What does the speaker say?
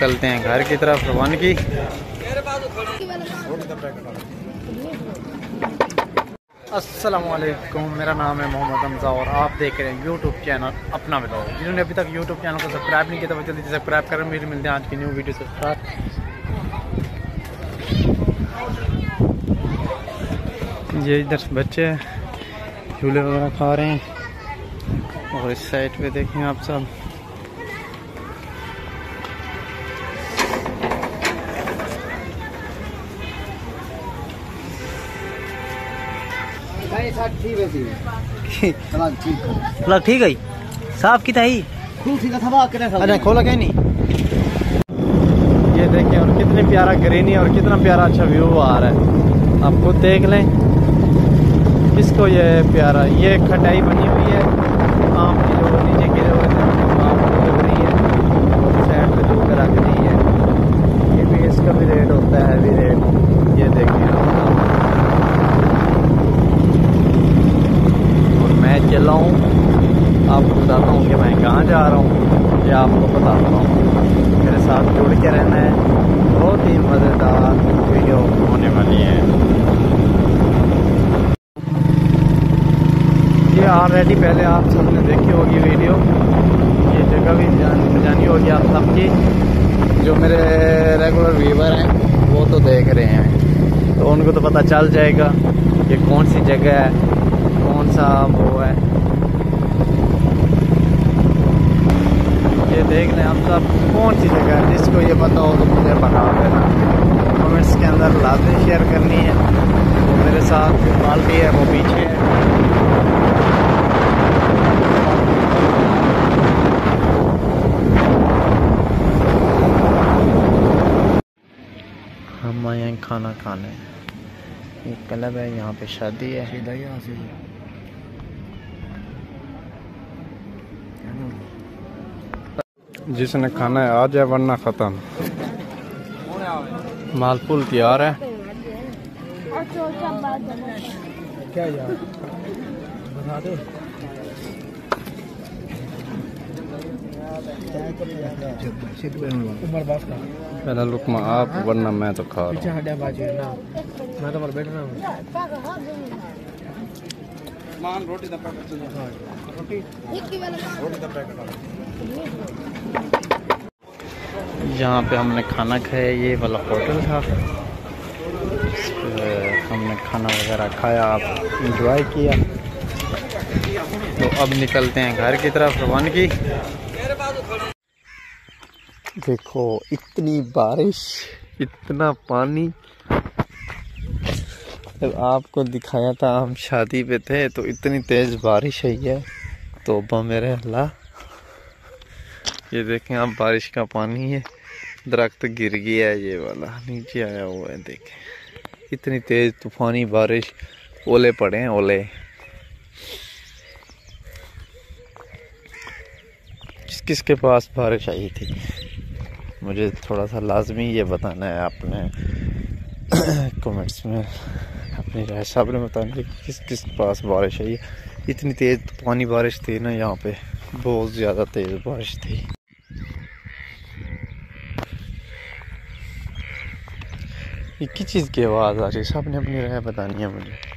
निकलते हैं घर की तरफ रवानगी। अस्सलामुअलैकुम, मेरा नाम है मोहम्मद हमजा और आप देख रहे हैं यूट्यूब चैनल अपना ब्लॉग। जिन्होंने अभी तक यूट्यूब चैनल को सब्सक्राइब नहीं किया तो जल्दी से सब्सक्राइब करें। मेरे मिलते हैं आज की न्यू वीडियो से स्टार्ट। ये इधर बच्चे झूले वगैरह खा रहे हैं और इस साइड पे देखें आप सब ठीक है साफ की था खोला क्या नहीं। ये देखें और कितने प्यारा ग्रीनी और कितना प्यारा अच्छा व्यू आ रहा है, आप खुद देख लें। किसको ये प्यारा, ये खटाई बनी हुई है आम की जो नीचे गिरे हुए थे आम की लग रही है और साइड पे धूप रख दी है। ये भी इसका भी रेट होता है, हैवी रेट। ये देखें और मैं चला हूँ, आपको बताता हूँ कि मैं कहाँ जा रहा हूँ, ये आपको बताता हूँ। मेरे साथ जुड़ के रहना है, बहुत ही मज़ेदार वीडियो होने वाली है। ये ऑलरेडी पहले आप सबने देखी होगी वीडियो, ये जगह भी जानी होगी आप सबकी। जो मेरे रेगुलर व्यूवर हैं वो तो देख रहे हैं, तो उनको तो पता चल जाएगा ये कौन सी जगह है, कौन सा वो है। ये देख लें आप सब कौन सी जगह है। जिसको ये पता हो तो मुझे बता देना कमेंट्स के अंदर, लाजमी शेयर करनी है। वो मेरे साथ बाल्टी है वो पीछे है। हम आए हैं खाना खाने, ये क्लब है, यहाँ पे शादी है। जिसने खाना है आ जाए वरना ख़त्म। मालपुल तैयार है। क्या यार बता दो। पहला लुकमा आप वरना मैं तो खा रहा हूँ। मैं तो बैठना हूँ। यहाँ पे हमने खाना खाया, ये वाला होटल था, हमने खाना वगैरह खाया, आप इंजॉय किया। तो अब निकलते हैं घर की तरफ रवानगी। देखो इतनी बारिश, इतना पानी। जब आपको दिखाया था हम शादी पे थे तो इतनी तेज़ बारिश आई है, तौबा मेरे अल्लाह। ये देखें आप, बारिश का पानी है, दरख्त गिर गया है, ये वाला नीचे आया हुआ है। देखें इतनी तेज़ तूफानी बारिश, ओले पड़े हैं ओले। किसके पास बारिश आई थी मुझे थोड़ा सा लाजमी ये बताना है आपने कमेंट्स में, अपनी राय सामने बताना किस किस पास बारिश आई है। इतनी तेज़ तूफानी बारिश थी ना, यहाँ पे बहुत ज़्यादा तेज़ बारिश थी। ये किस चीज़ की आवाज़ आ रही है, सबने अपनी राय बतानी है मुझे।